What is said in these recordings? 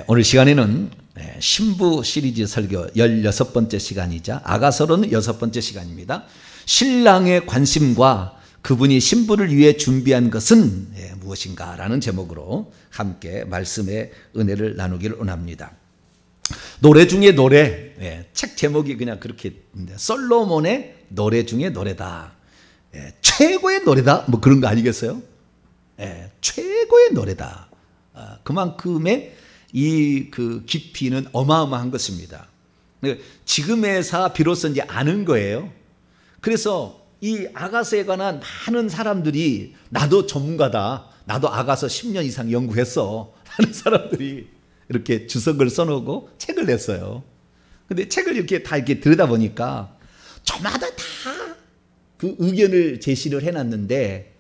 오늘 시간에는 신부 시리즈 설교 16번째 시간이자 아가서로는 6번째 시간입니다. 신랑의 관심과 그분이 신부를 위해 준비한 것은 무엇인가 라는 제목으로 함께 말씀의 은혜를 나누기를 원합니다. 노래 중에 노래, 책 제목이 그냥 그렇게 솔로몬의 노래 중에 노래다, 최고의 노래다, 뭐 그런 거 아니겠어요? 최고의 노래다. 그만큼의 그 깊이는 어마어마한 것입니다. 지금에서 비로소 이제 아는 거예요. 그래서 이 아가서에 관한 많은 사람들이 나도 전문가다, 나도 아가서 10년 이상 연구했어 하는 사람들이 이렇게 주석을 써놓고 책을 냈어요. 근데 책을 이렇게 다 이렇게 들여다보니까 저마다 다 그 의견을 제시를 해놨는데,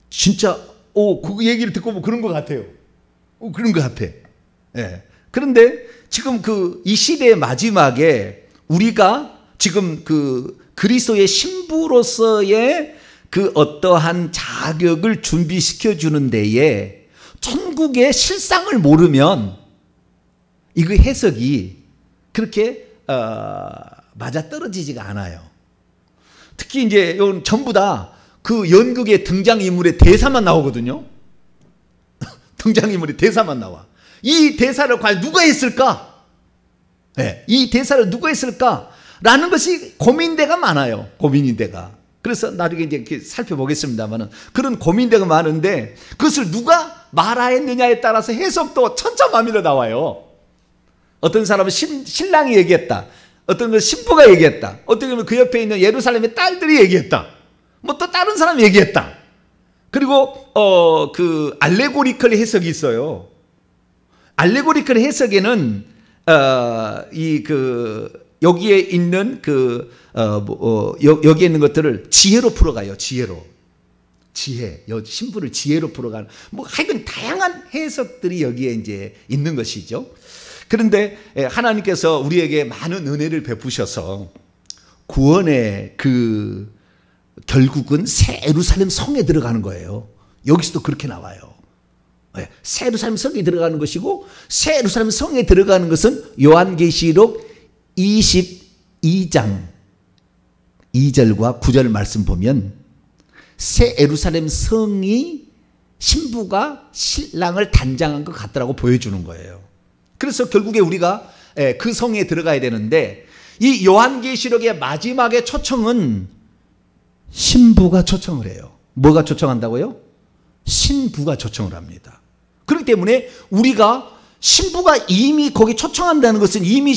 진짜 그 얘기를 듣고 뭐 그런 것 같아요. 그런 것 같아. 그런데 지금 이 시대의 마지막에 우리가 지금 그리스도의 신부로서의 어떠한 자격을 준비시켜 주는 데에 천국의 실상을 모르면 이거 해석이 그렇게 맞아떨어지지가 않아요. 특히 이제 전부 다 그 연극의 등장인물의 대사만 나오거든요. 등장인물의 대사만 나와. 이 대사를 과연 누가 했을까? 이 대사를 누가 했을까? 라는 것이 고민대가 많아요. 고민대가. 그래서 나중에 이제 이렇게 살펴보겠습니다만은 그런 고민대가 많은데 그것을 누가 말하였느냐에 따라서 해석도 천차만별로 나와요. 어떤 사람은 신랑이 얘기했다. 어떤 건 신부가 얘기했다. 어떤 경우는 그 옆에 있는 예루살렘의 딸들이 얘기했다. 뭐 또 다른 사람이 얘기했다. 그리고 알레고리컬 해석이 있어요. 알레고리컬 해석에는 여기에 있는 여기에 있는 것들을 지혜로 풀어가요. 지혜로. 신부를 지혜로 풀어가는, 뭐 하여간 다양한 해석들이 여기에 이제 있는 것이죠. 그런데 하나님께서 우리에게 많은 은혜를 베푸셔서 구원의 결국은 새 예루살렘 성에 들어가는 거예요. 여기서도 그렇게 나와요. 새 예루살렘 성에 들어가는 것이고, 새 예루살렘 성에 들어가는 것은 요한계시록 22장 2절과 9절 말씀 보면 새 예루살렘 성이 신부가 신랑을 단장한 것 같더라고 보여주는 거예요. 그래서 결국에 우리가 그 성에 들어가야 되는데, 이 요한계시록의 마지막의 초청은 신부가 초청을 해요. 뭐가 초청한다고요? 신부가 초청을 합니다. 그렇기 때문에 우리가 신부가 이미 거기 초청한다는 것은 이미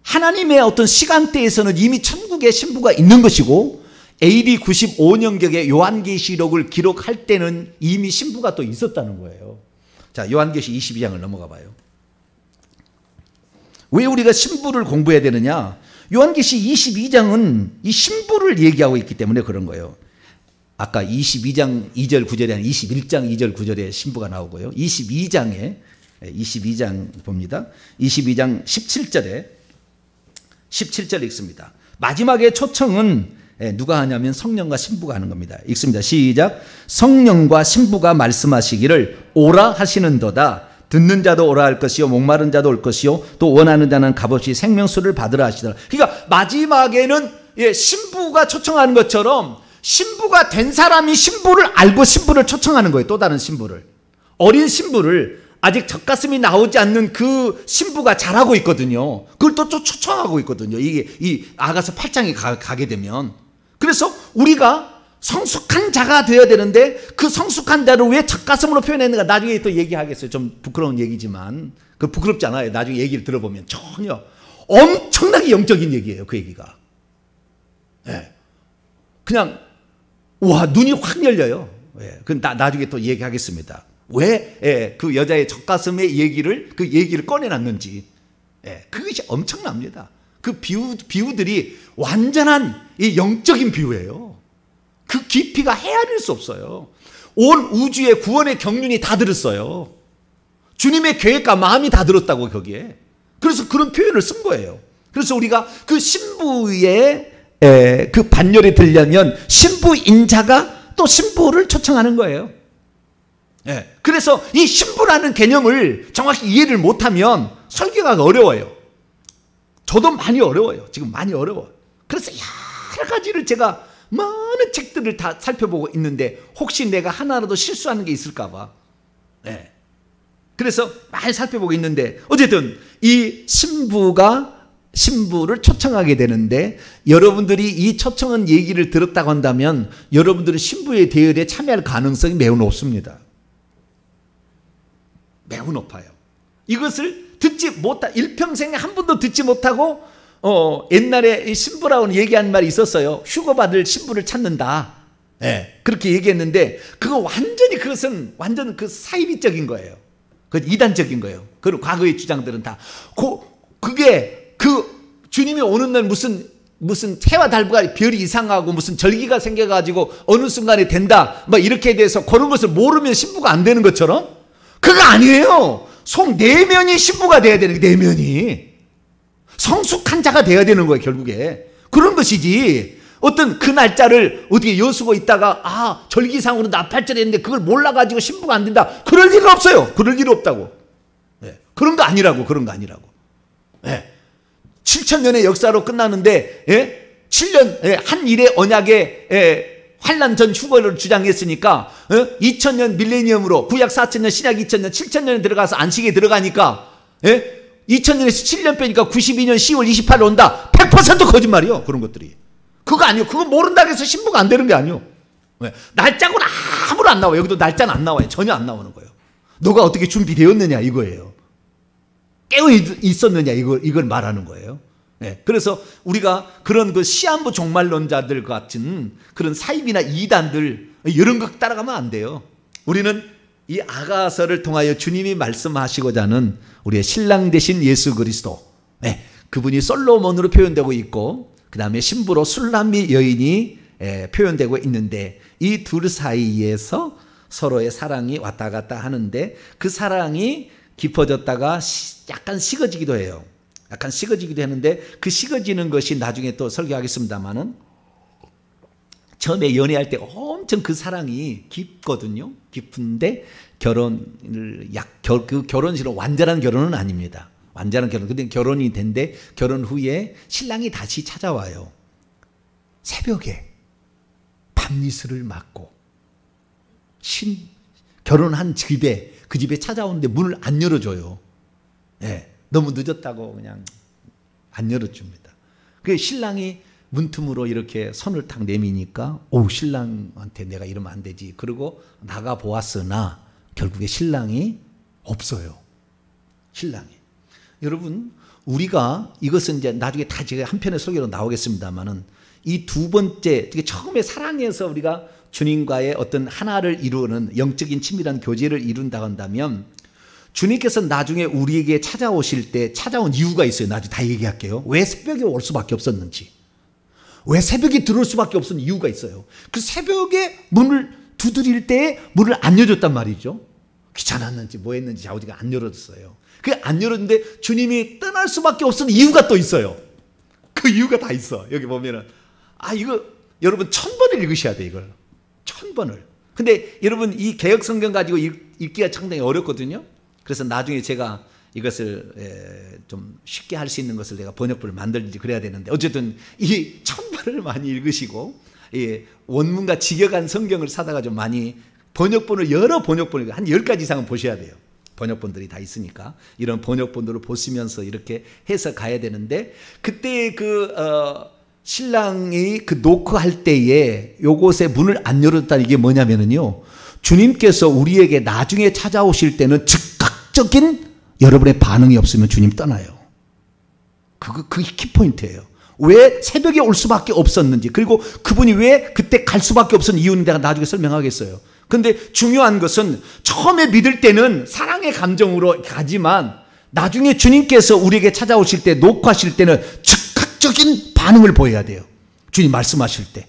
하나님의 어떤 시간대에서는 이미 천국에 신부가 있는 것이고, AD 95년경에 요한계시록을 기록할 때는 이미 신부가 또 있었다는 거예요. 자, 요한계시 22장을 넘어가 봐요. 왜 우리가 신부를 공부해야 되느냐? 요한계시 22장은 이 신부를 얘기하고 있기 때문에 그런 거예요. 아까 22장 2절 9절에 아니라 21장 2절 9절에 신부가 나오고요. 22장 봅니다. 22장 17절에 읽습니다. 마지막에 초청은 누가 하냐면 성령과 신부가 하는 겁니다. 읽습니다. 시작. 성령과 신부가 말씀하시기를 오라 하시는도다. 듣는 자도 오라 할 것이요, 목마른 자도 올 것이요, 또 원하는 자는 값없이 생명수를 받으라 하시더라. 그러니까 마지막에는 신부가 초청하는 것처럼 신부가 된 사람이 신부를 알고 신부를 초청하는 거예요. 또 다른 신부를. 어린 신부를, 아직 젖가슴이 나오지 않는 그 신부가 잘하고 있거든요. 그걸 또 초청하고 있거든요. 이 아가서 8장에 가게 되면. 그래서 우리가 성숙한 자가 되어야 되는데, 그 성숙한 자를 왜 젖가슴으로 표현했는가 나중에 또 얘기하겠어요. 좀 부끄러운 얘기지만 그 부끄럽지 않아요. 나중에 얘기를 들어보면 전혀 엄청나게 영적인 얘기예요. 그 얘기가. 그냥 와, 눈이 확 열려요. 그 나중에 또 얘기하겠습니다. 왜 그 여자의 젖가슴의 그 얘기를 꺼내놨는지. 그것이 엄청납니다. 그 비유들이 완전한 이 영적인 비유예요. 그 깊이가 헤아릴 수 없어요. 온 우주의 구원의 경륜이 다 들었어요. 주님의 계획과 마음이 다 들었다고 거기에. 그래서 그런 표현을 쓴 거예요. 그래서 우리가 그 신부의 그 반열에 들려면 신부인 자가 또 신부를 초청하는 거예요. 예. 그래서 이 신부라는 개념을 정확히 이해를 못하면 설교가 어려워요. 저도 많이 어려워요. 지금 많이 어려워요. 그래서 여러 가지를 제가 많은 책들을 다 살펴보고 있는데 혹시 내가 하나라도 실수하는 게 있을까 봐. 네. 그래서 많이 살펴보고 있는데 어쨌든 이 신부를 초청하게 되는데 여러분들이 이 초청한 얘기를 들었다고 한다면 여러분들은 신부의 대열에 참여할 가능성이 매우 높습니다. 매우 높아요. 이것을 일평생에 한 번도 듣지 못하고 옛날에 신부라고는 얘기한 말이 있었어요. 휴거받을 신부를 찾는다. 네, 그렇게 얘기했는데 그것은 완전 그 사이비적인 거예요. 그 이단적인 거예요. 그리고 과거의 주장들은 다 그게 주님이 오는 날 무슨 해와 달과 별이 이상하고 무슨 절기가 생겨가지고 어느 순간에 된다 막 이렇게 돼서 그런 것을 모르면 신부가 안 되는 것처럼 그거 아니에요. 속 내면이 신부가 돼야 되는 게 내면이 성숙한 자가 돼야 되는 거예요. 결국에 그런 것이지 어떤 그 날짜를 어떻게 여수고 있다가 절기상으로 나팔절 했는데 그걸 몰라가지고 신부가 안 된다 그럴 일은 없어요. 그럴 일 없다고. 네. 그런 거 아니라고. 네. 7,000년의 역사로 끝나는데 7년 한 일의 언약에 환란 전 휴거를 주장했으니까 2000년 밀레니엄으로 구약 4000년 신약 2000년 7000년에 들어가서 안식에 들어가니까 2000년에서 7년 빼니까 92년 10월 28일 온다. 100% 거짓말이요. 그런 것들이. 그거 아니요. 그거 모른다고 해서 신부가 안 되는 게 아니요. 날짜고는 아무로 안 나와요. 여기도 날짜는 안 나와요. 전혀 안 나오는 거예요. 너가 어떻게 준비되었느냐 이거예요. 깨어 있었느냐 이걸 말하는 거예요. 네, 그래서 우리가 그런 그 시한부 종말론자들 같은 그런 사입이나 이단들 이런 거 따라가면 안 돼요. 우리는 이 아가서를 통하여 주님이 말씀하시고자 하는 우리의 신랑 되신 예수 그리스도, 네, 그분이 솔로몬으로 표현되고 있고 그 다음에 신부로 술람미 여인이 표현되고 있는데 이 둘 사이에서 서로의 사랑이 왔다 갔다 하는데 그 사랑이 깊어졌다가 약간 식어지기도 해요. 약간 식어지기도 했는데 그 식어지는 것이 나중에 또 설교하겠습니다만은 처음에 연애할 때 엄청 그 사랑이 깊거든요. 깊은데 그 결혼식은 완전한 결혼은 아닙니다. 완전한 결혼. 근데 결혼이 된데 결혼 후에 신랑이 다시 찾아와요. 새벽에 밤이슬을 맞고 결혼한 집에 그 집에 찾아오는데 문을 안 열어줘요. 네, 너무 늦었다고 그냥 안 열어줍니다. 그 신랑이 문틈으로 이렇게 손을 탁 내미니까 신랑한테 내가 이러면 안 되지. 그리고 나가 보았으나 결국에 신랑이 없어요. 신랑이. 여러분 우리가 이것은 이제 나중에 다 제가 한편의 설교로 나오겠습니다만은 이 두 번째 처음에 사랑에서 우리가 주님과의 어떤 하나를 이루는 영적인 친밀한 교제를 이룬다고 한다면 주님께서 나중에 우리에게 찾아오실 때 찾아온 이유가 있어요. 나중에 다 얘기할게요. 왜 새벽에 올 수밖에 없었는지, 왜 새벽에 들어올 수밖에 없었는 이유가 있어요. 그 새벽에 문을 두드릴 때 문을 안 열어줬단 말이죠. 귀찮았는지 뭐 했는지 아버지가 안 열어줬어요. 그게 안 열었는데 주님이 떠날 수밖에 없었는 이유가 또 있어요. 그 이유가 다 있어. 여기 보면은 이거 여러분 1000번을 읽으셔야 돼. 이걸 1000번을. 근데 여러분 이 개역 성경 가지고 읽기가 상당히 어렵거든요. 그래서 나중에 제가 이것을 좀 쉽게 할 수 있는 것을 내가 번역본을 만들든지 그래야 되는데 어쨌든 이 1000번을 많이 읽으시고 원문과 직역한 성경을 사다가 좀 많이 번역본을 여러 번역본을 한 10가지 이상은 보셔야 돼요. 번역본들이 다 있으니까 이런 번역본들을 보시면서 이렇게 해서 가야 되는데 그때 신랑이 노크할 때에 요곳에 문을 안 열었다는 이게 뭐냐면요. 주님께서 우리에게 나중에 찾아오실 때는 즉각적인 여러분의 반응이 없으면 주님 떠나요. 그게 키포인트예요. 왜 새벽에 올 수밖에 없었는지 그리고 그분이 왜 그때 갈 수밖에 없었는 이유는 내가 나중에 설명하겠어요. 근데 중요한 것은 처음에 믿을 때는 사랑의 감정으로 가지만 나중에 주님께서 우리에게 찾아오실 때 녹화하실 때는 즉각적인 반응을 보여야 돼요. 주님 말씀하실 때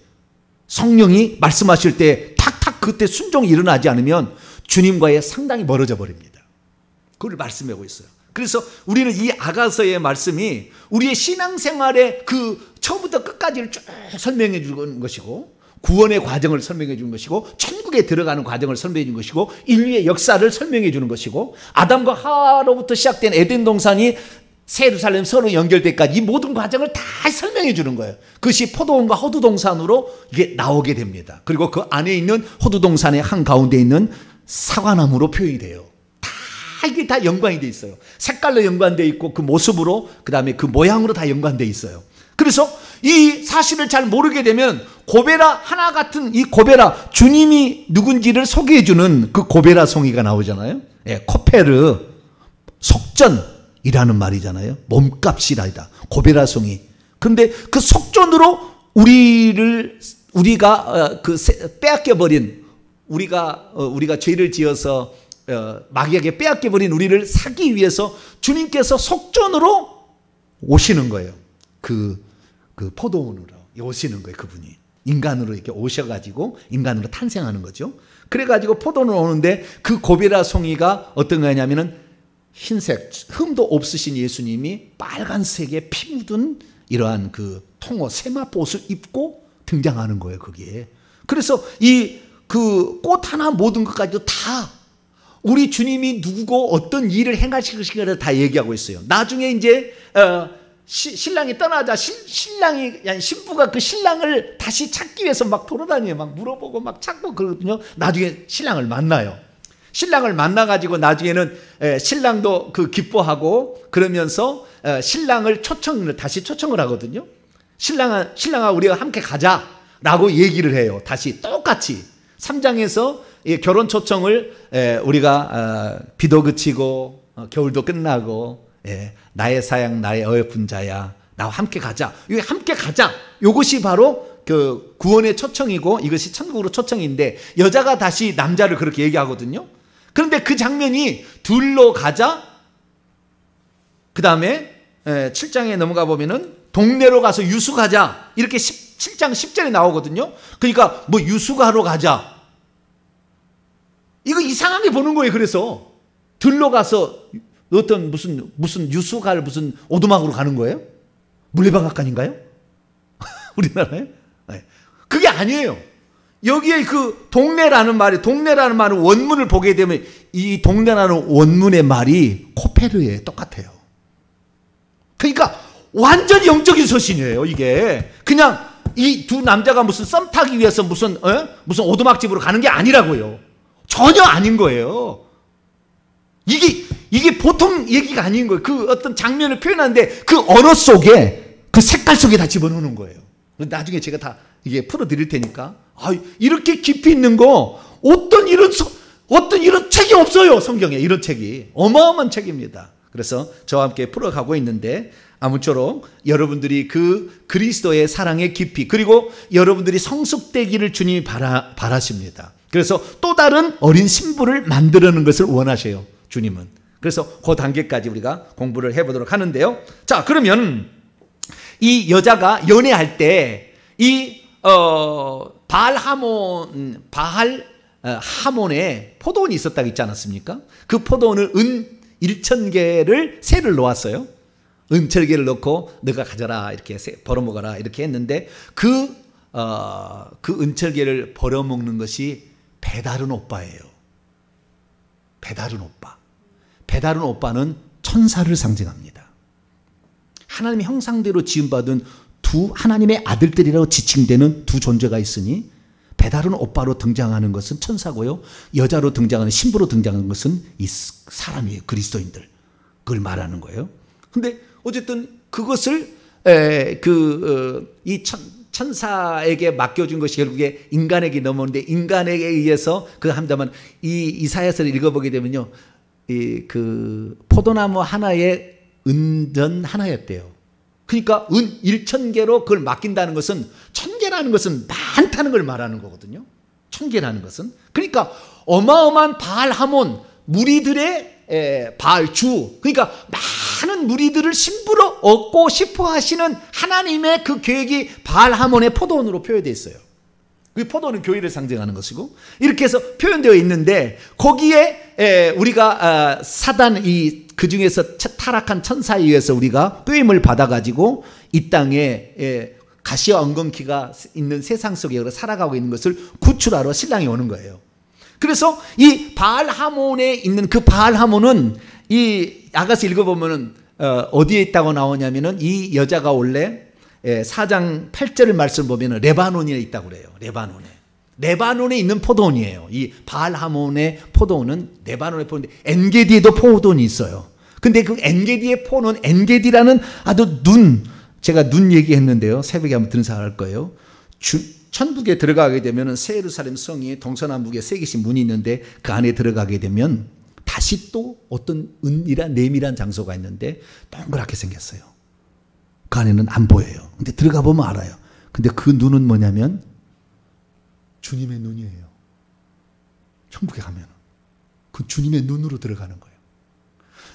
성령이 말씀하실 때 탁탁 그때 순종이 일어나지 않으면 주님과의 상당히 멀어져 버립니다. 그걸 말씀하고 있어요. 그래서 우리는 이 아가서의 말씀이 우리의 신앙생활의 그 처음부터 끝까지를 쭉 설명해 주는 것이고 구원의 과정을 설명해 주는 것이고 천국에 들어가는 과정을 설명해 주는 것이고 인류의 역사를 설명해 주는 것이고 아담과 하와로부터 시작된 에덴 동산이 새 예루살렘 서로 연결되기까지 이 모든 과정을 다 설명해 주는 거예요. 그것이 포도원과 호두동산으로 이게 나오게 됩니다. 그리고 그 안에 있는 호두동산의 한가운데 있는 사과나무로 표현이 돼요. 이게 다 연관이 돼 있어요. 색깔로 연관돼 있고 그 모습으로 그다음에 그 모양으로 다 연관돼 있어요. 그래서 이 사실을 잘 모르게 되면 고베라 하나 같은 이 고베라 주님이 누군지를 소개해 주는 그 고베라 송이가 나오잖아요. 예, 코페르 속전이라는 말이잖아요. 몸값이라이다. 고베라 송이. 그런데 그 속전으로 우리가 빼앗겨 버린 우리가 죄를 지어서 마귀에게 빼앗겨버린 우리를 사기 위해서 주님께서 속전으로 오시는 거예요. 그 포도원으로 오시는 거예요. 그분이 인간으로 이렇게 오셔가지고 인간으로 탄생하는 거죠. 그래가지고 포도원으로 오는데 그 고베라 송이가 어떤 거냐면은 흰색 흠도 없으신 예수님이 빨간색에 피 묻은 이러한 그 통옷 세마포 옷을 입고 등장하는 거예요. 거기에. 그래서 이 그 꽃 하나 모든 것까지도 다 우리 주님이 누구고 어떤 일을 행하실 것인가를 다 얘기하고 있어요. 나중에 이제 신랑이 떠나자 신부가 그 신랑을 다시 찾기 위해서 막 돌아다녀요. 막 물어보고 막 찾고 그러거든요. 나중에 신랑을 만나요. 신랑을 만나가지고 나중에는 신랑도 그 기뻐하고 그러면서 신랑을 다시 초청을 하거든요. 신랑아 우리가 함께 가자라고 얘기를 해요. 다시 똑같이 3장에서 결혼 초청을 우리가 비도 그치고 겨울도 끝나고 나의 사양 나의 어여쁜 자야 나와 함께 가자. 이 함께 가자. 이것이 바로 그 구원의 초청이고 이것이 천국으로 초청인데 여자가 다시 남자를 그렇게 얘기하거든요. 그런데 그 장면이 둘로 가자. 그 다음에 7장에 넘어가 보면은 동네로 가서 유숙하자. 이렇게 7장 10절에 나오거든요. 그러니까 뭐 유숙하러 가자. 이거 이상하게 보는 거예요. 그래서 들러 가서 어떤 무슨 유숙할 무슨 오두막으로 가는 거예요? 물레방앗간인가요? 우리나라에? 네. 그게 아니에요. 여기에 그 동네라는 말은 원문을 보게 되면 이 동네라는 원문의 말이 코페르예요. 똑같아요. 그러니까 완전히 영적인 서신이에요. 이게 그냥 이 두 남자가 무슨 썸 타기 위해서 무슨 오두막집으로 가는 게 아니라고요. 전혀 아닌 거예요. 이게 보통 얘기가 아닌 거예요. 그 어떤 장면을 표현하는데 그 언어 속에 그 색깔 속에 다 집어넣는 거예요. 나중에 제가 다 이게 풀어드릴 테니까 이렇게 깊이 있는 거 어떤 이런 책이 없어요. 성경에 이런 책이 어마어마한 책입니다. 그래서 저와 함께 풀어가고 있는데 아무쪼록 여러분들이 그 그리스도의 사랑의 깊이 그리고 여러분들이 성숙되기를 주님이 바라십니다. 그래서 또 다른 어린 신부를 만들어내는 것을 원하셔요. 주님은. 그래서 그 단계까지 우리가 공부를 해보도록 하는데요. 자, 그러면 이 여자가 연애할 때 이 하몬에 포도원이 있었다고 있지 않았습니까? 그 포도원을 은 1,000개를 새를 놓았어요. 은철개를 넣고 너가 가져라 이렇게 벌어먹어라 이렇게 했는데 그 은철개를 벌어먹는 것이 배다른 오빠예요. 배다른 오빠는 천사를 상징합니다. 하나님의 형상대로 지음받은 두 하나님의 아들들이라고 지칭되는 두 존재가 있으니 배다른 오빠로 등장하는 것은 천사고요. 여자로 등장하는 신부로 등장하는 것은 이 사람이에요. 그리스도인들. 그걸 말하는 거예요. 근데 어쨌든 그것을 이 천사에게 맡겨준 것이 결국에 인간에게 넘어오는데 인간에게 의해서 그 한다면 이 이사야서를 읽어보게 되면요. 그 포도나무 하나에 은전 하나였대요. 그러니까 은 1,000개로 그걸 맡긴다는 것은 1,000개라는 것은 많다는 걸 말하는 거거든요. 1,000개라는 것은. 그러니까 어마어마한 바알 하몬 무리들의 바알 주 그러니까 많은 무리들을 신부로 얻고 싶어 하시는 하나님의 그 계획이 바알 하몬의 포도원으로 표현되어 있어요. 그 포도원은 교회를 상징하는 것이고 이렇게 해서 표현되어 있는데 거기에 우리가 사단 그 중에서 타락한 천사에 의해서 우리가 꾀임을 받아가지고 이 땅에 가시와 엉겅퀴가 있는 세상 속에 살아가고 있는 것을 구출하러 신랑이 오는 거예요. 그래서 이 바알하몬에 있는 그 바알하몬은 이 아가서 읽어보면은 어디에 있다고 나오냐면은 이 여자가 원래 4장 8절 말씀 보면은 레바논에 있다고 그래요. 레바논에 있는 포도원이에요. 이 바알하몬의 포도원은 레바논의 포도원인데 엔게디에도 포도원이 있어요. 근데 그 엔게디의 포는 엔게디라는 아주 제가 눈 얘기했는데요. 새벽에 한번 들은 사람 알 거예요. 천국에 들어가게 되면 새 예루살렘 성이 동서남북에 3개씩 문이 있는데 그 안에 들어가게 되면 다시 또 어떤 은이란 내밀한 장소가 있는데 동그랗게 생겼어요. 그 안에는 안 보여요. 근데 들어가 보면 알아요. 근데 그 눈은 뭐냐면 주님의 눈이에요. 천국에 가면 그 주님의 눈으로 들어가는 거예요.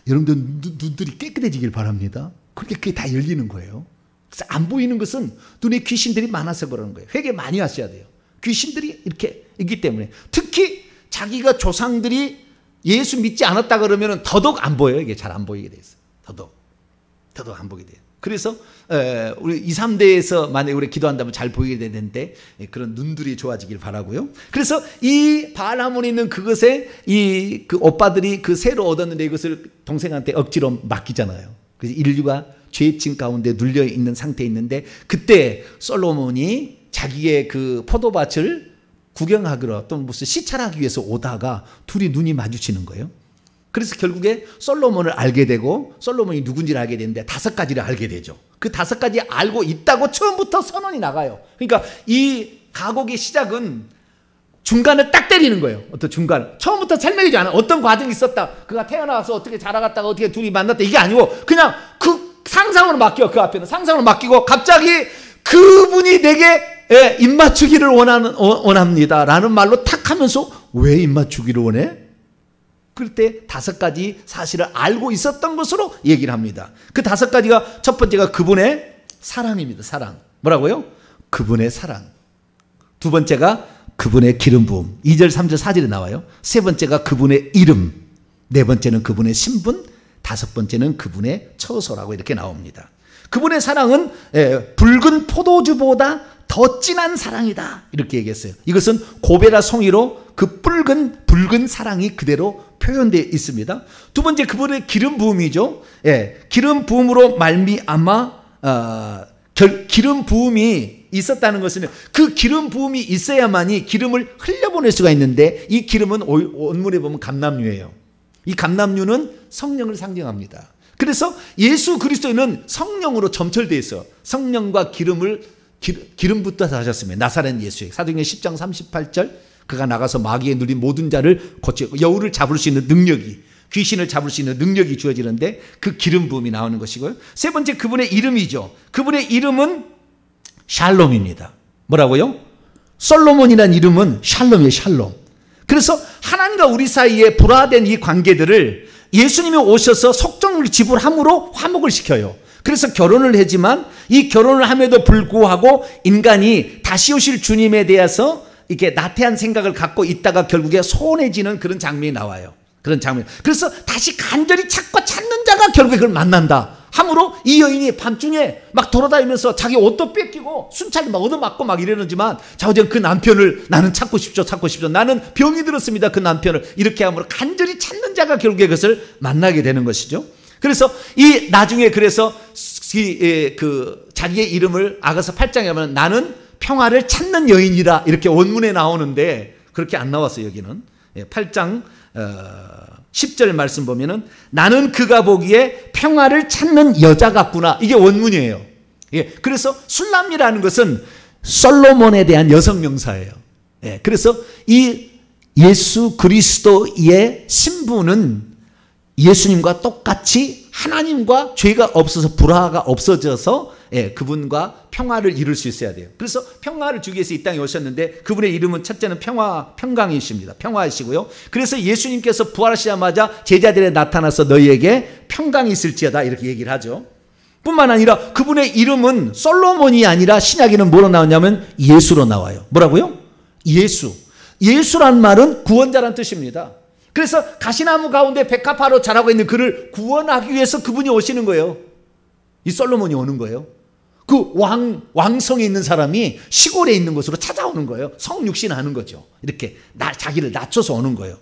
여러분들 눈들이 깨끗해지길 바랍니다. 그게 다 열리는 거예요. 그래서 안 보이는 것은 눈에 귀신들이 많아서 그러는 거예요. 회개 많이 하셔야 돼요. 귀신들이 이렇게 있기 때문에. 특히 자기가 조상들이 예수 믿지 않았다 그러면 더더욱 안 보여요. 이게 잘 안 보이게 돼 있어요. 더더욱 안 보게 돼요. 그래서 우리 2, 3대에서 만약에 우리 기도한다면 잘 보이게 되는데 그런 눈들이 좋아지길 바라고요. 그래서 이 바알하몬에 있는 그것에 그 오빠들이 그 새로 얻었는데 이것을 동생한테 억지로 맡기잖아요. 그래서 인류가 죄짐 가운데 눌려 있는 상태에 있는데 그때 솔로몬이 자기의 그 포도밭을 구경하기로 또 무슨 시찰하기 위해서 오다가 둘이 눈이 마주치는 거예요. 그래서 결국에 솔로몬을 알게 되고 솔로몬이 누군지를 알게 되는데 5가지를 알게 되죠. 그 5가지 알고 있다고 처음부터 선언이 나가요. 그러니까 이 가곡의 시작은 중간을 딱 때리는 거예요. 어떤 중간. 처음부터 설명하지 않아. 어떤 과정이 있었다. 그가 태어나서 어떻게 자라갔다가 어떻게 둘이 만났다. 이게 아니고 그냥 그 상상으로 맡겨. 그 앞에는 상상으로 맡기고 갑자기 그분이 내게 입맞추기를 원합니다. 라는 말로 탁 하면서 왜 입맞추기를 원해? 그럴 때 5가지 사실을 알고 있었던 것으로 얘기를 합니다. 그 5가지가 첫 번째가 그분의 사랑입니다. 사랑. 뭐라고요? 그분의 사랑. 두 번째가 그분의 기름 부음. 2절, 3절, 4절에 나와요. 세 번째가 그분의 이름. 네 번째는 그분의 신분. 5번째는 그분의 처소라고 이렇게 나옵니다. 그분의 사랑은 붉은 포도주보다 더 진한 사랑이다. 이렇게 얘기했어요. 이것은 고베라 송이로 그 붉은 사랑이 그대로 표현되어 있습니다. 두 번째 그분의 기름 부음이죠. 기름 부음으로 말미암아 기름 부음이 있었다는 것은 그 기름 부음이 있어야만이 기름을 흘려보낼 수가 있는데 이 기름은 원문에 보면 감람유예요. 이 감람유는 성령을 상징합니다. 그래서 예수 그리스도는 성령으로 점철되어 있어요. 성령과 기름부터 하셨습니다. 나사렛 예수의 사도행전 10장 38절 그가 나가서 마귀에 눌린 모든 자를 고치고 여우를 잡을 수 있는 능력이 귀신을 잡을 수 있는 능력이 주어지는데 그 기름 부음이 나오는 것이고요. 세 번째 그분의 이름이죠. 그분의 이름은 샬롬입니다. 뭐라고요? 솔로몬이라는 이름은 샬롬이에요. 샬롬. 그래서 하나님과 우리 사이에 불화된 이 관계들을 예수님이 오셔서 속정을 지불함으로 화목을 시켜요. 그래서 결혼을 하지만 이 결혼을 함에도 불구하고 인간이 다시 오실 주님에 대해서 이렇게 나태한 생각을 갖고 있다가 결국에 소원해지는 그런 장면이 나와요. 그런 장면. 그래서 다시 간절히 찾는 자가 결국에 그걸 만난다. 함으로 이 여인이 밤중에 막 돌아다니면서 자기 옷도 뺏기고 순찰을 막 얻어맞고 막 이러는지만 자우전 그 남편을 나는 찾고 싶죠. 나는 병이 들었습니다. 그 남편을. 이렇게 함으로 간절히 찾는 자가 결국에 그것을 만나게 되는 것이죠. 그래서 이 나중에 그래서 그 자기의 이름을 아가서 8장에 하면 나는 평화를 찾는 여인이라 이렇게 원문에 나오는데 그렇게 안 나왔어요. 여기는 8장 10절 말씀 보면은 나는 그가 보기에 평화를 찾는 여자 같구나. 이게 원문이에요. 그래서 술람이라는 것은 솔로몬에 대한 여성 명사예요. 그래서 이 예수 그리스도의 신부는 예수님과 똑같이 하나님과 죄가 없어서 불화가 없어져서 그분과 평화를 이룰 수 있어야 돼요. 그래서 평화를 주기 위해서 이 땅에 오셨는데 그분의 이름은 첫째는 평강이십니다. 평화이시고요. 그래서 예수님께서 부활하시자마자 제자들에 나타나서 너희에게 평강이 있을지어다 이렇게 얘기를 하죠. 뿐만 아니라 그분의 이름은 솔로몬이 아니라 신약에는 뭐로 나오냐면 예수로 나와요. 뭐라고요? 예수. 예수란 말은 구원자란 뜻입니다. 그래서 가시나무 가운데 백합화로 자라고 있는 그를 구원하기 위해서 그분이 오시는 거예요. 이 솔로몬이 오는 거예요. 그 왕성에 있는 사람이 시골에 있는 곳으로 찾아오는 거예요. 성육신하는 거죠. 이렇게 자기를 낮춰서 오는 거예요.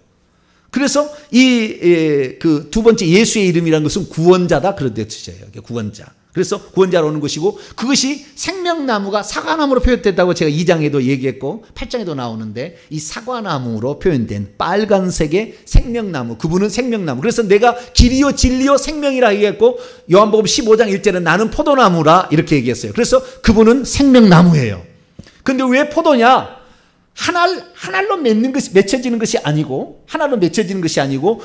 그래서 그 두 번째 예수의 이름이라는 것은 구원자다 그런 뜻이에요. 구원자. 그래서 구원자로 오는 것이고, 그것이 생명나무가 사과나무로 표현됐다고 제가 2장에도 얘기했고 8장에도 나오는데, 이 사과나무로 표현된 빨간색의 생명나무, 그분은 생명나무. 그래서 내가 길이요 진리요 생명이라 얘기했고, 요한복음 15장 1절에 나는 포도나무라 이렇게 얘기했어요. 그래서 그분은 생명나무예요. 근데 왜 포도냐? 하나로 맺혀지는 것이 아니고,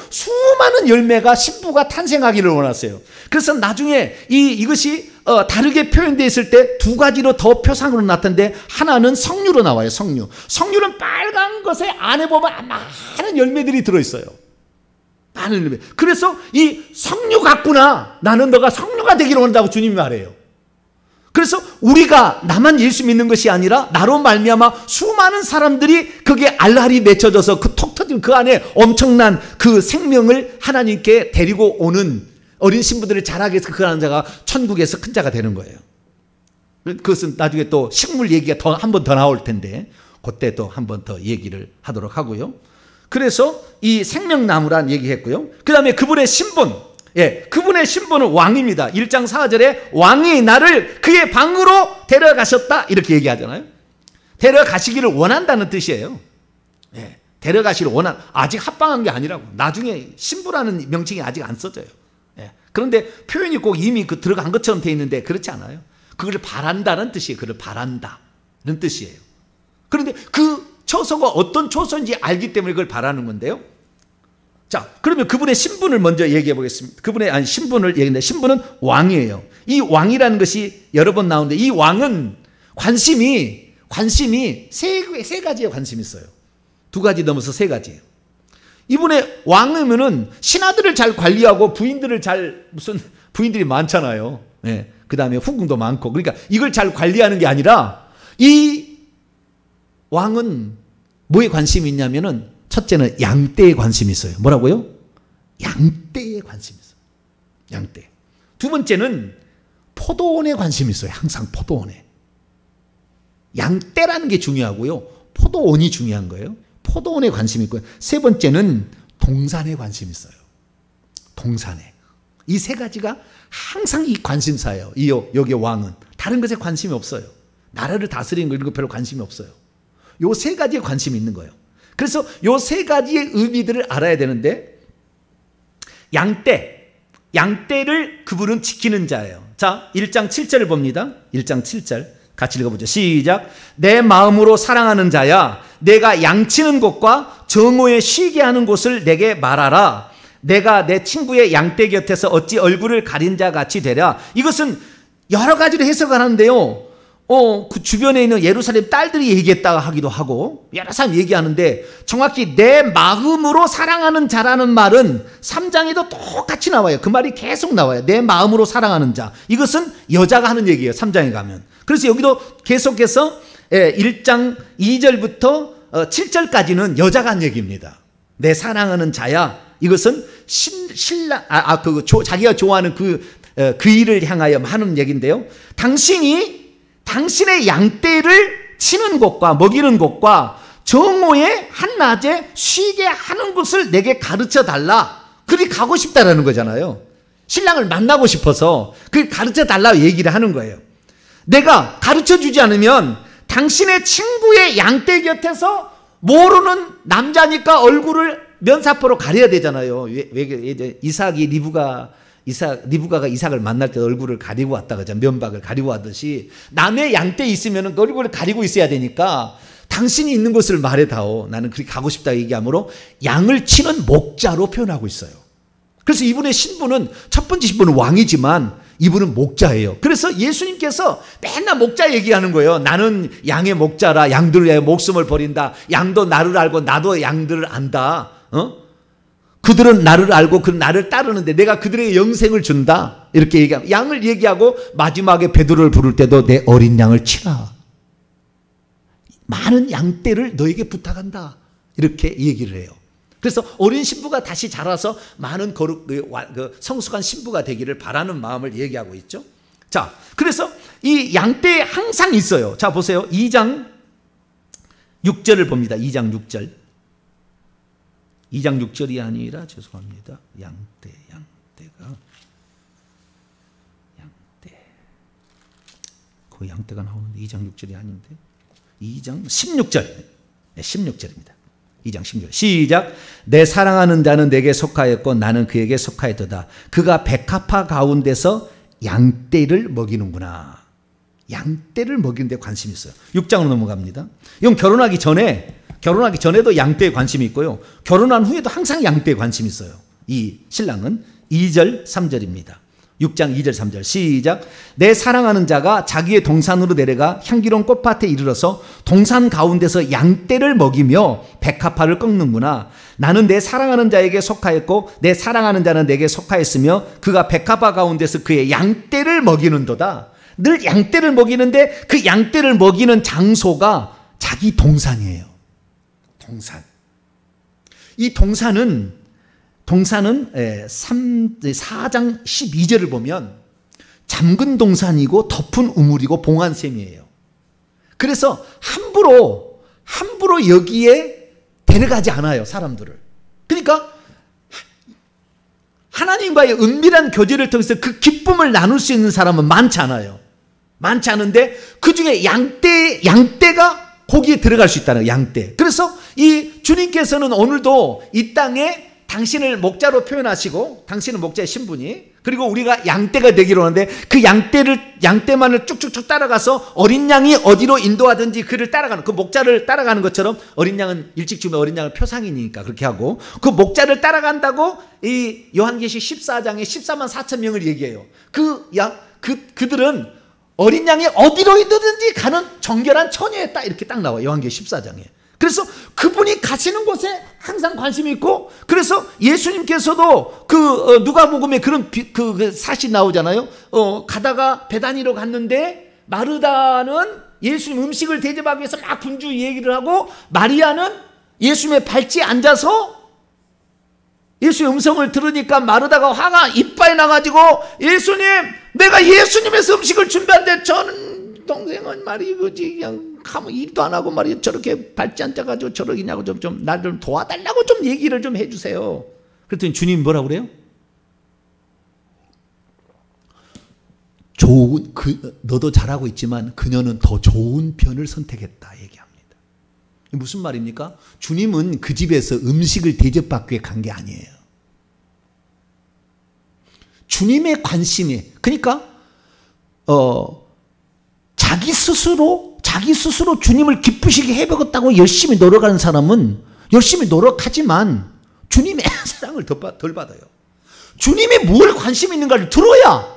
수많은 열매가 신부가 탄생하기를 원했어요. 그래서 나중에 이것이 다르게 표현되어 있을 때 두 가지로 더 표상으로 나타나는데, 하나는 석류로 나와요. 석류는 빨간 것에 안에 보면 많은 열매들이 들어있어요. 많은 열매. 그래서 이 석류 같구나, 나는 너가 석류가 되기를 원한다고 주님이 말해요. 그래서 우리가 나만 예수 믿는 것이 아니라 나로 말미암아 수많은 사람들이 거기에 알알이 맺혀져서 그 톡 터진 그 안에 엄청난 그 생명을 하나님께 데리고 오는 어린 신부들을 자라게 해서 그 하는 자가 천국에서 큰 자가 되는 거예요. 그것은 나중에 또 식물 얘기가 한 번 더 나올 텐데 그때 또 한 번 더 얘기를 하도록 하고요. 그래서 이 생명나무란 얘기했고요. 그 다음에 그분의 신분, 그분의 신분은 왕입니다. 1장 4절에 왕이 나를 그의 방으로 데려가셨다 이렇게 얘기하잖아요. 데려가시기를 원한다는 뜻이에요. 데려가시기를 아직 합방한 게 아니라고. 나중에 신부라는 명칭이 아직 안 써져요. 그런데 표현이 꼭 이미 들어간 것처럼 돼 있는데 그렇지 않아요. 그걸 바란다는 뜻이에요. 그걸 바란다는 뜻이에요. 그런데 그 초소가 어떤 초소인지 알기 때문에 그걸 바라는 건데요. 자, 그러면 그분의 신분을 먼저 얘기해 보겠습니다. 그분의 신분을 얘기했는데, 신분은 왕이에요. 이 왕이라는 것이 여러 번 나오는데, 이 왕은 관심이 세 가지의 관심이 있어요. 두 가지 넘어서 세 가지예요. 이분의 왕이면은 신하들을 잘 관리하고 부인들이 많잖아요. 그 다음에 후궁도 많고. 그러니까 이걸 잘 관리하는 게 아니라, 이 왕은 뭐에 관심이 있냐면은, 첫째는 양떼에 관심이 있어요. 뭐라고요? 양떼에 관심이 있어요. 양떼. 두 번째는 포도원에 관심이 있어요. 항상 포도원에. 양떼라는 게 중요하고요. 포도원이 중요한 거예요. 포도원에 관심이 있고요. 세 번째는 동산에 관심이 있어요. 동산에. 이 세 가지가 항상 이 관심사예요. 여기 왕은. 다른 것에 관심이 없어요. 나라를 다스리는 거 이런 거 별로 관심이 없어요. 요 세 가지에 관심이 있는 거예요. 그래서 요 세 가지의 의미들을 알아야 되는데, 양떼를 그분은 지키는 자예요. 자, 1장 7절을 봅니다. 1장 7절 같이 읽어보죠. 시작. 내 마음으로 사랑하는 자야, 내가 양치는 곳과 정오에 쉬게 하는 곳을 내게 말하라. 내가 내 친구의 양떼 곁에서 어찌 얼굴을 가린 자 같이 되랴. 이것은 여러 가지로 해석을 하는데요. 그 주변에 있는 예루살렘 딸들이 얘기했다 하기도 하고 여러 사람 얘기하는데, 정확히 내 마음으로 사랑하는 자라는 말은 3장에도 똑같이 나와요. 그 말이 계속 나와요. 내 마음으로 사랑하는 자. 이것은 여자가 하는 얘기예요. 3장에 가면. 그래서 여기도 계속해서 1장 2절부터 7절까지는 여자가 한 얘기입니다. 내 사랑하는 자야. 이것은 신랑, 자기가 좋아하는 그 일을 향하여 하는 얘기인데요. 당신의 양떼를 치는 곳과 먹이는 곳과 정오의 한낮에 쉬게 하는 곳을 내게 가르쳐 달라. 그리 가고 싶다라는 거잖아요. 신랑을 만나고 싶어서 그걸 가르쳐 달라고 얘기를 하는 거예요. 내가 가르쳐 주지 않으면 당신의 친구의 양떼 곁에서 모르는 남자니까 얼굴을 면사포로 가려야 되잖아요. 왜 리브가가 이삭을 만날 때 얼굴을 가리고 왔다 그러죠. 면박을 가리고 하듯이 남의 양떼 있으면 얼굴을 가리고 있어야 되니까 당신이 있는 곳을 말해다오. 나는 그렇게 가고 싶다 얘기하므로 양을 치는 목자로 표현하고 있어요. 그래서 이분의 신분은, 첫 번째 신분은 왕이지만 이분은 목자예요. 그래서 예수님께서 맨날 목자 얘기하는 거예요. 나는 양의 목자라. 양들을 위하여 목숨을 버린다. 양도 나를 알고 나도 양들을 안다. 그들은 나를 알고 그는 나를 따르는데 내가 그들에게 영생을 준다. 이렇게 얘기하고, 양을 얘기하고 마지막에 베드로를 부를 때도 내 어린 양을 치라. 많은 양떼를 너에게 부탁한다. 이렇게 얘기를 해요. 그래서 어린 신부가 다시 자라서 많은 성숙한 신부가 되기를 바라는 마음을 얘기하고 있죠. 자, 그래서 이 양떼 항상 있어요. 자, 보세요. 2장 6절을 봅니다. 2장 6절. 2장 6절이 아니라 죄송합니다. 양떼가 그 양떼가 나오는데 2장 6절이 아닌데 2장 16절. 네, 16절입니다. 2장 16절. 시작. 내 사랑하는 자는 내게 속하였고 나는 그에게 속하였도다. 그가 백합화 가운데서 양떼를 먹이는구나. 양떼를 먹이는 데 관심이 있어요. 6장으로 넘어갑니다. 이건 결혼하기 전에도 양떼에 관심이 있고요. 결혼한 후에도 항상 양떼에 관심이 있어요. 이 신랑은 2절 3절입니다. 6장 2절 3절 시작. 내 사랑하는 자가 자기의 동산으로 내려가 향기로운 꽃밭에 이르러서 동산 가운데서 양떼를 먹이며 백합화를 꺾는구나. 나는 내 사랑하는 자에게 속하였고 내 사랑하는 자는 내게 속하였으며 그가 백합화 가운데서 그의 양떼를 먹이는도다. 늘 양떼를 먹이는데 그 양떼를 먹이는 장소가 자기 동산이에요. 동산. 이 동산은 4장 12절을 보면 잠근 동산이고 덮은 우물이고 봉안샘이에요. 그래서 함부로 여기에 데려가지 않아요, 사람들을. 그러니까 하나님과의 은밀한 교제를 통해서 그 기쁨을 나눌 수 있는 사람은 많지 않아요. 많지 않은데 그 중에 양떼가 거기에 들어갈 수 있다는 거예요, 양떼. 그래서 이 주님께서는 오늘도 이 땅에 당신을 목자로 표현하시고 당신은 목자의 신분이, 그리고 우리가 양떼가 되기로 하는데 그 양떼만을 쭉쭉쭉 따라가서 어린 양이 어디로 인도하든지 그를 따라가는, 그 목자를 따라가는 것처럼 어린 양은 일찍 죽으면 어린 양은 표상이니까 그렇게 하고 그 목자를 따라간다고 이 요한계시 14장에 14만 4천 명을 얘기해요. 그들은 어린 양이 어디로 인도든지 가는 정결한 처녀에 딱 이렇게 딱 나와요, 요한계시 14장에. 그래서 그분이 가시는 곳에 항상 관심이 있고, 그래서 예수님께서도 누가복음에 그런 그 사실 나오잖아요. 가다가 베다니로 갔는데 마르다는 예수님 음식을 대접하기 위해서 막 분주 얘기를 하고, 마리아는 예수님의 발치에 앉아서 예수의 음성을 들으니까 마르다가 화가 이빨이 나가지고, 예수님, 내가 예수님에서 음식을 준비하는데 저는 동생은 말이 그냥 가면 일도 안 하고 말이야 저렇게 발치 앉아가지고 저러기냐고 좀 날 좀 도와달라고 좀 얘기를 좀 해주세요. 그랬더니 주님 뭐라고 그래요? 너도 잘하고 있지만 그녀는 더 좋은 편을 선택했다 얘기합니다. 무슨 말입니까? 주님은 그 집에서 음식을 대접받기 위해 간 게 아니에요. 주님의 관심이, 그러니까 자기 스스로 주님을 기쁘시게 해보겠다고 열심히 노력하는 사람은 열심히 노력하지만 주님의 사랑을 덜 받아요. 주님이 뭘 관심 있는가를 들어야,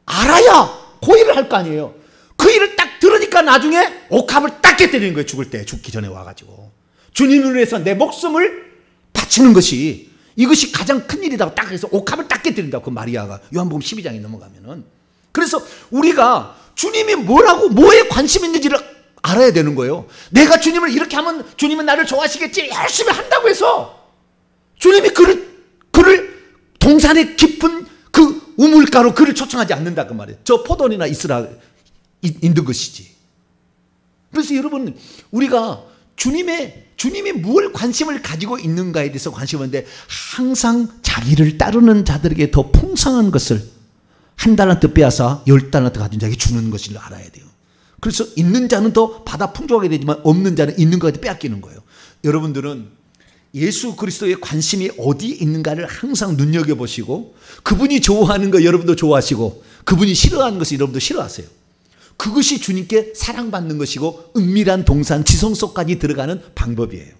알아야 그 일을 할 거 아니에요. 그 일을 딱 들으니까 나중에 옥합을 딱 깨뜨리는 거예요. 죽기 전에 와가지고 주님을 위해서 내 목숨을 바치는 것이, 이것이 가장 큰 일이라고 딱 해서 옥합을 딱 깨뜨린다고 그 마리아가 요한복음 12장에 넘어가면은. 그래서 우리가 주님이 뭐에 관심 있는지를 알아야 되는 거예요. 내가 주님을 이렇게 하면 주님은 나를 좋아하시겠지 열심히 한다고 해서 주님이 그를 동산의 깊은 그 우물가로 그를 초청하지 않는다 그 말이에요. 저 포도원이나 있으라 있는 것이지. 그래서 여러분, 우리가 주님이 뭘 관심을 가지고 있는가에 대해서 관심을 하는데, 항상 자기를 따르는 자들에게 더 풍성한 것을 한 달란트 빼앗아 10달란트 가진 자에게 주는 것을 알아야 돼요. 그래서 있는 자는 더 받아 풍족하게 되지만 없는 자는 있는 것에 빼앗기는 거예요. 여러분들은 예수 그리스도의 관심이 어디에 있는가를 항상 눈여겨보시고, 그분이 좋아하는 거 여러분도 좋아하시고 그분이 싫어하는 것을 여러분도 싫어하세요. 그것이 주님께 사랑받는 것이고 은밀한 동산 지성소까지 들어가는 방법이에요.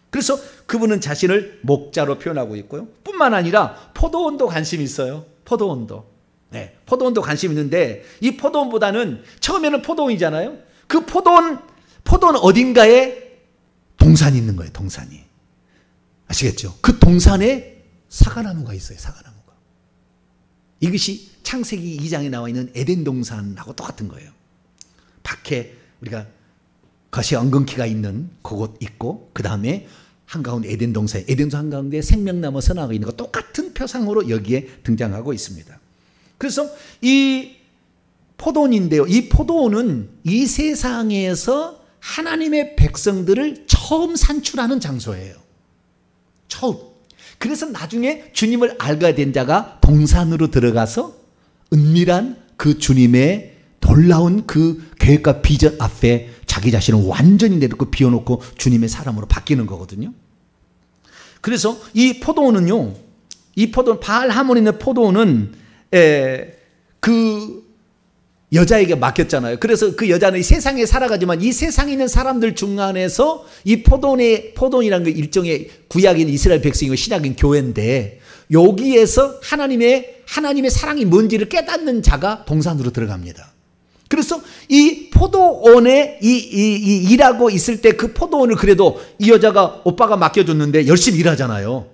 그래서 그분은 자신을 목자로 표현하고 있고요. 뿐만 아니라 포도원도 관심이 있어요. 포도원도. 네, 포도원도 관심 있는데, 이 포도원보다는 처음에는 포도원이잖아요. 그 포도원 어딘가에 동산이 있는 거예요. 동산이. 아시겠죠? 그 동산에 사과나무가 있어요. 사과나무가. 이것이 창세기 2장에 나와 있는 에덴 동산하고 똑같은 거예요. 밖에 우리가 거시의 엉겅퀴가 있는 그곳 있고, 그 다음에 한가운데 에덴 동산 한가운데 생명나무 선악이 있는 것, 똑같은 표상으로 여기에 등장하고 있습니다. 그래서 이 포도원인데요. 이 포도원은 이 세상에서 하나님의 백성들을 처음 산출하는 장소예요. 처음. 그래서 나중에 주님을 알게 된 자가 동산으로 들어가서 은밀한 그 주님의 놀라운 그 계획과 비전 앞에 자기 자신을 완전히 내놓고 비워놓고 주님의 사람으로 바뀌는 거거든요. 그래서 이 포도원은요, 이 포도원, 바알 하몬인의 포도원은 그 여자에게 맡겼잖아요. 그래서 그 여자는 이 세상에 살아가지만 이 세상에 있는 사람들 중간에서 이 포도원이라는 게 일종의 구약인 이스라엘 백성이고 신약인 교회인데, 여기에서 하나님의 사랑이 뭔지를 깨닫는 자가 동산으로 들어갑니다. 그래서 이 포도원에 일하고 있을 때 그 포도원을 그래도 이 여자가 오빠가 맡겨줬는데 열심히 일하잖아요.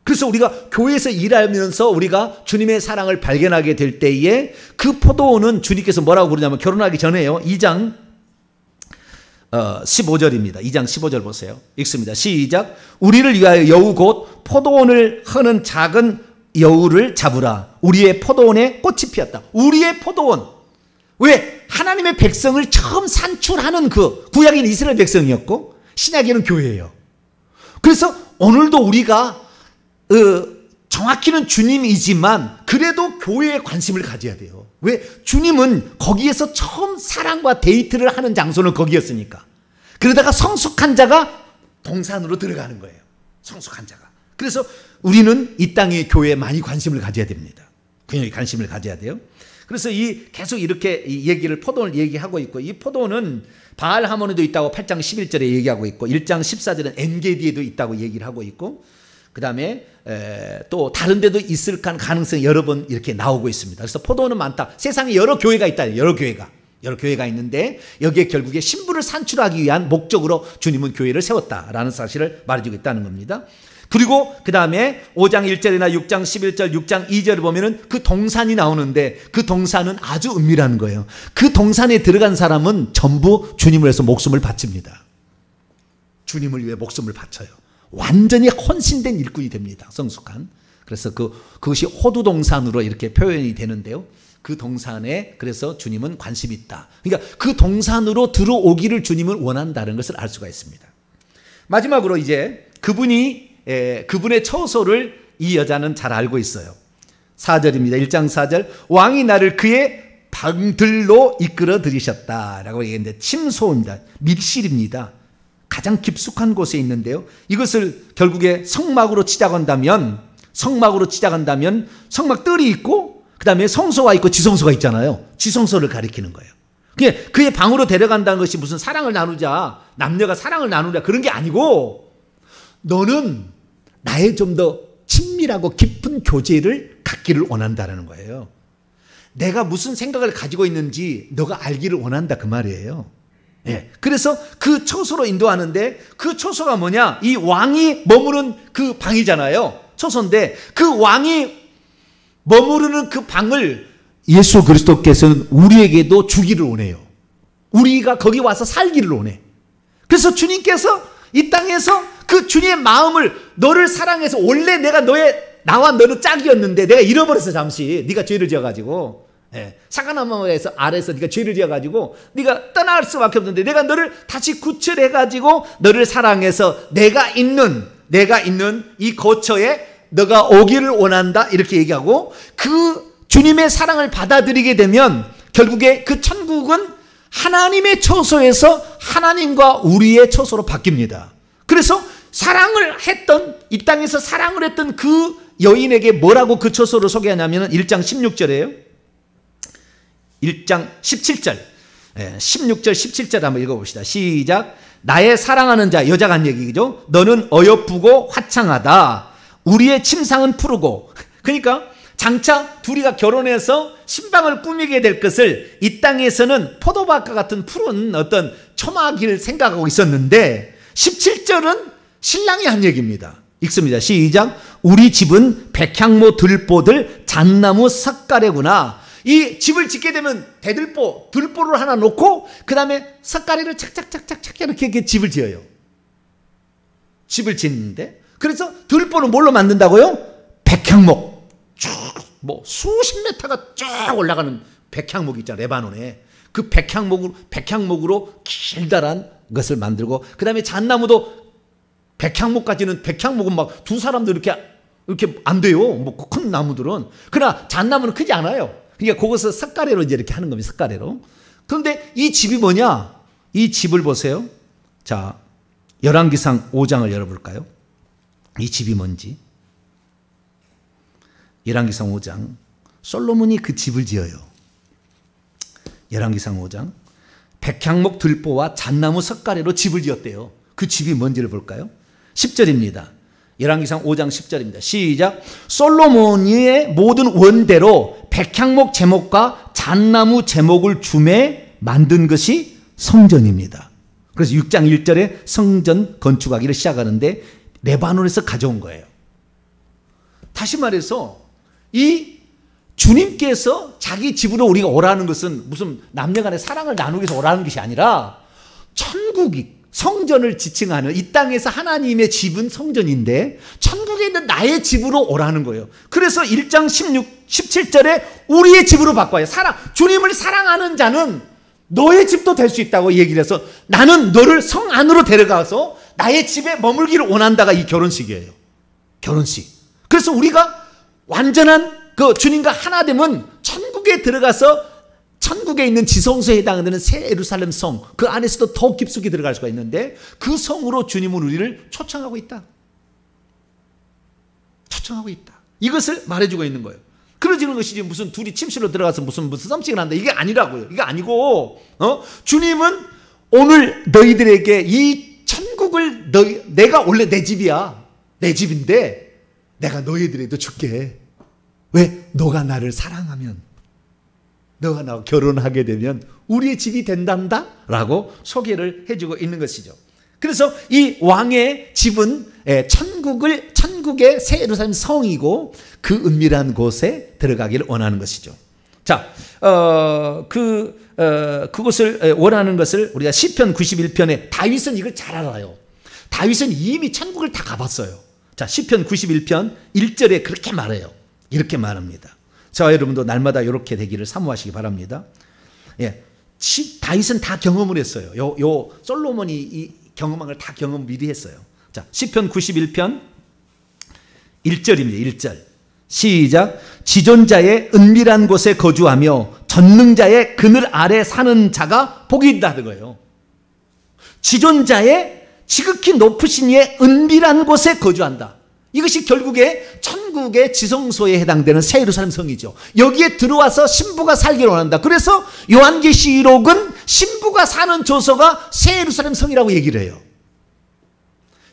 그래서 우리가 교회에서 일하면서 우리가 주님의 사랑을 발견하게 될 때에 그 포도원은 주님께서 뭐라고 부르냐면, 결혼하기 전에요. 2장 15절입니다. 2장 15절 보세요. 읽습니다. 시작. 우리를 위하여 여우 곧 포도원을 허는 작은 여우를 잡으라. 우리의 포도원에 꽃이 피었다. 우리의 포도원. 왜? 하나님의 백성을 처음 산출하는 그 구약인 이스라엘 백성이었고 신약에는 교회예요. 그래서 오늘도 우리가 정확히는 주님이지만 그래도 교회에 관심을 가져야 돼요. 왜? 주님은 거기에서 처음 사랑과 데이트를 하는 장소는 거기였으니까. 그러다가 성숙한 자가 동산으로 들어가는 거예요. 성숙한 자가. 그래서 우리는 이 땅의 교회에 많이 관심을 가져야 됩니다. 굉장히 관심을 가져야 돼요. 그래서 계속 이렇게 얘기를 포도원을 얘기하고 있고, 이 포도원은 바알 하몬에도 있다고 8장 11절에 얘기하고 있고 1장 14절은 엔게디에도 있다고 얘기를 하고 있고, 그 다음에 또 다른 데도 있을 가능성이 여러 번 이렇게 나오고 있습니다. 그래서 포도원은 많다. 세상에 여러 교회가 있다. 여러 교회가 있는데 여기에 결국에 신부를 산출하기 위한 목적으로 주님은 교회를 세웠다라는 사실을 말해주고 있다는 겁니다. 그리고 그 다음에 5장 1절이나 6장 11절, 6장 2절을 보면은 그 동산이 나오는데 그 동산은 아주 은밀한 거예요. 그 동산에 들어간 사람은 전부 주님을 위해서 목숨을 바칩니다. 주님을 위해 목숨을 바쳐요. 완전히 헌신된 일꾼이 됩니다. 성숙한. 그래서 그것이 호두동산으로 이렇게 표현이 되는데요. 그 동산에 그래서 주님은 관심이 있다. 그러니까 그 동산으로 들어오기를 주님은 원한다는 것을 알 수가 있습니다. 마지막으로 이제 그분의 처소를 이 여자는 잘 알고 있어요. 4절입니다. 1장 4절. 왕이 나를 그의 방들로 이끌어 들이셨다라고 얘기했는데 침소입니다. 밀실입니다. 가장 깊숙한 곳에 있는데요. 이것을 결국에 성막으로 치자간다면 성막 뜰이 있고 그 다음에 성소가 있고 지성소가 있잖아요. 지성소를 가리키는 거예요. 그의 방으로 데려간다는 것이 무슨 사랑을 나누자, 남녀가 사랑을 나누자 그런 게 아니고, 너는 나의 좀 더 친밀하고 깊은 교제를 갖기를 원한다는 거예요. 내가 무슨 생각을 가지고 있는지 너가 알기를 원한다 그 말이에요. 예. 그래서 그 처소로 인도하는데, 그 처소가 뭐냐? 이 왕이 머무는 그 방이잖아요. 처소인데 그 왕이 머무르는 그 방을 예수 그리스도께서는 우리에게도 주기를 원해요. 우리가 거기 와서 살기를 원해. 그래서 주님께서 이 땅에서 그 주님의 마음을, 너를 사랑해서, 원래 내가 나와 너는 짝이었는데 내가 잃어버렸어. 잠시 네가 죄를 지어가지고, 사과나무 아래에서 네가 죄를 지어가지고 네가 떠날 수밖에 없는데 내가 너를 다시 구출해가지고 너를 사랑해서 내가 있는 이 거처에 너가 오기를 원한다 이렇게 얘기하고, 그 주님의 사랑을 받아들이게 되면 결국에 그 천국은 하나님의 처소에서 하나님과 우리의 처소로 바뀝니다. 그래서 이 땅에서 사랑을 했던 그 여인에게 뭐라고 그 처소를 소개하냐면 1장 16절이에요. 1장 17절. 16절 17절 한번 읽어봅시다. 시작. 나의 사랑하는 자, 여자가 한 얘기죠. 너는 어여쁘고 화창하다. 우리의 침상은 푸르고. 그러니까 장차 둘이가 결혼해서 신방을 꾸미게 될 것을 이 땅에서는 포도밭과 같은 푸른 어떤 초막을 생각하고 있었는데, 17절은 신랑이 한 얘기입니다. 읽습니다. 시작. 우리 집은 백향모 들보들 잣나무 석가래구나. 이 집을 짓게 되면 들보를 하나 놓고 그 다음에 석가래를 착착착착착 이렇게 집을 지어요. 집을 짓는데, 그래서 들보는 뭘로 만든다고요? 백향목. 쭉 수십 메타가 쫙 올라가는 백향목 있잖아, 레바논에. 그 백향목으로 길다란 것을 만들고, 그 다음에 잣나무도 백향목은 막 두 사람도 이렇게 안 돼요. 뭐 큰 나무들은. 그러나 잣나무는 크지 않아요. 그러니까 그것을 석가래로 이제 이렇게 하는 겁니다. 석가래로. 그런데 이 집이 뭐냐? 이 집을 보세요. 자, 열왕기상 5장을 열어볼까요? 이 집이 뭔지. 열왕기상 5장. 솔로몬이 그 집을 지어요. 열왕기상 5장. 백향목 들보와 잣나무 석가래로 집을 지었대요. 그 집이 뭔지를 볼까요? 10절입니다. 열왕기상 5장 10절입니다. 시작. 솔로몬의 모든 원대로 백향목 제목과 잣나무 제목을 주매 만든 것이 성전입니다. 그래서 6장 1절에 성전 건축하기를 시작하는데 레바논에서 가져온 거예요. 다시 말해서 이 주님께서 자기 집으로 우리가 오라는 것은 무슨 남녀간의 사랑을 나누기 위해서 오라는 것이 아니라 천국이 성전을 지칭하는 이 땅에서 하나님의 집은 성전인데 천국에 있는 나의 집으로 오라는 거예요. 그래서 1장 17절에 우리의 집으로 바꿔요. 주님을 사랑하는 자는 너의 집도 될 수 있다고 얘기를 해서 나는 너를 성 안으로 데려가서 나의 집에 머물기를 원한다가 이 결혼식이에요. 결혼식. 그래서 우리가 완전한 그 주님과 하나 되면 천국에 들어가서 천국에 있는 지성소에 해당하는 새 예루살렘 성, 그 안에서도 더 깊숙이 들어갈 수가 있는데 그 성으로 주님은 우리를 초청하고 있다. 초청하고 있다. 이것을 말해주고 있는 거예요. 그러지는 것이지 무슨 둘이 침실로 들어가서 무슨 썸씽을 한다. 이게 아니라고요. 이게 아니고 주님은 오늘 너희들에게 이 천국을 내가 원래 내 집이야. 내 집인데 내가 너희들에게도 줄게. 왜? 너가 나를 사랑하면 너가 나와 결혼하게 되면 우리의 집이 된단다 라고 소개를 해주고 있는 것이죠. 그래서 이 왕의 집은 천국의 새 예루살렘 성이고 그 은밀한 곳에 들어가기를 원하는 것이죠. 자, 그것을 원하는 것을 우리가 시편 91편에 다윗은 이걸 잘 알아요. 다윗은 이미 천국을 다 가봤어요. 자, 시편 91편 1절에 그렇게 말해요. 이렇게 말합니다. 저와 여러분도 날마다 이렇게 되기를 사모하시기 바랍니다. 예, 다윗은 다 경험을 했어요. 솔로몬이 이 경험한 걸 다 경험 미리 했어요. 자, 시편 91편 1절입니다. 1절. 시작. 지존자의 은밀한 곳에 거주하며 전능자의 그늘 아래 사는 자가 복이 있다 그거예요. 지존자의 지극히 높으신 이의 은밀한 곳에 거주한다. 이것이 결국에 천국의 지성소에 해당되는 새 예루살렘 성이죠. 여기에 들어와서 신부가 살기를 원한다. 그래서 요한계시록은 신부가 사는 조서가 새 예루살렘 성이라고 얘기를 해요.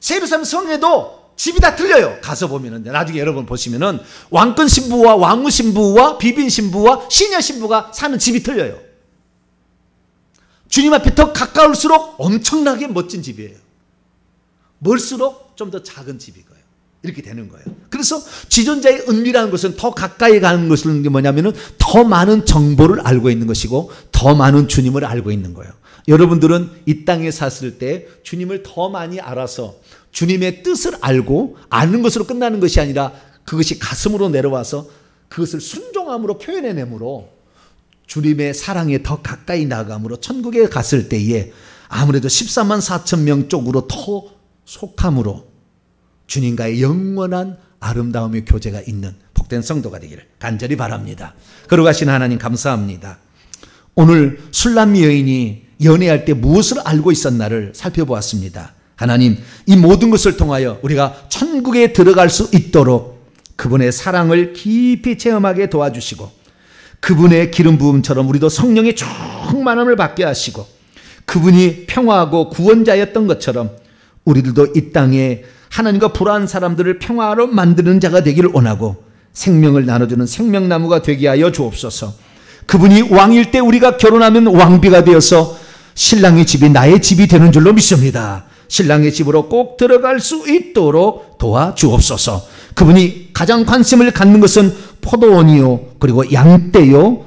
새 예루살렘 성에도 집이 다 틀려요. 가서 보면은 나중에 여러분 보시면은 왕권 신부와 왕후 신부와 비빈 신부와 시녀 신부가 사는 집이 틀려요. 주님 앞에 더 가까울수록 엄청나게 멋진 집이에요. 멀수록 좀 더 작은 집이고요. 이렇게 되는 거예요. 그래서 지존자의 은밀한 것은 더 가까이 가는 것은 뭐냐면은 더 많은 정보를 알고 있는 것이고 더 많은 주님을 알고 있는 거예요. 여러분들은 이 땅에 샀을 때 주님을 더 많이 알아서 주님의 뜻을 알고 아는 것으로 끝나는 것이 아니라 그것이 가슴으로 내려와서 그것을 순종함으로 표현해내므로 주님의 사랑에 더 가까이 나아감으로 천국에 갔을 때에 아무래도 14만 4천 명 쪽으로 더 속함으로 주님과의 영원한 아름다움의 교제가 있는 복된 성도가 되기를 간절히 바랍니다. 거룩하신 하나님 감사합니다. 오늘 술람미 여인이 연애할 때 무엇을 알고 있었나를 살펴보았습니다. 하나님, 이 모든 것을 통하여 우리가 천국에 들어갈 수 있도록 그분의 사랑을 깊이 체험하게 도와주시고 그분의 기름 부음처럼 우리도 성령의 충만함을 받게 하시고 그분이 평화하고 구원자였던 것처럼 우리들도 이 땅에 하나님과 불화한 사람들을 평화로 만드는 자가 되기를 원하고 생명을 나눠주는 생명나무가 되게 하여 주옵소서. 그분이 왕일 때 우리가 결혼하면 왕비가 되어서 신랑의 집이 나의 집이 되는 줄로 믿습니다. 신랑의 집으로 꼭 들어갈 수 있도록 도와주옵소서. 그분이 가장 관심을 갖는 것은 포도원이요 그리고 양떼요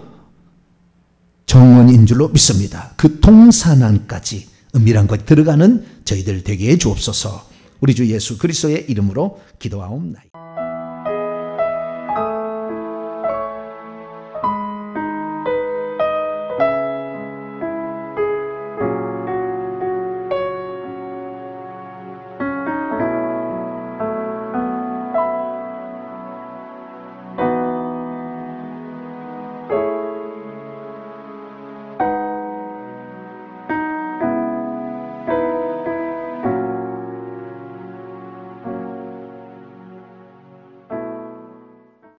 정원인 줄로 믿습니다. 그 동산안까지 은밀한 곳에 들어가는 저희들 되게 해 주옵소서. 우리 주 예수 그리스도의 이름으로 기도하옵나이다.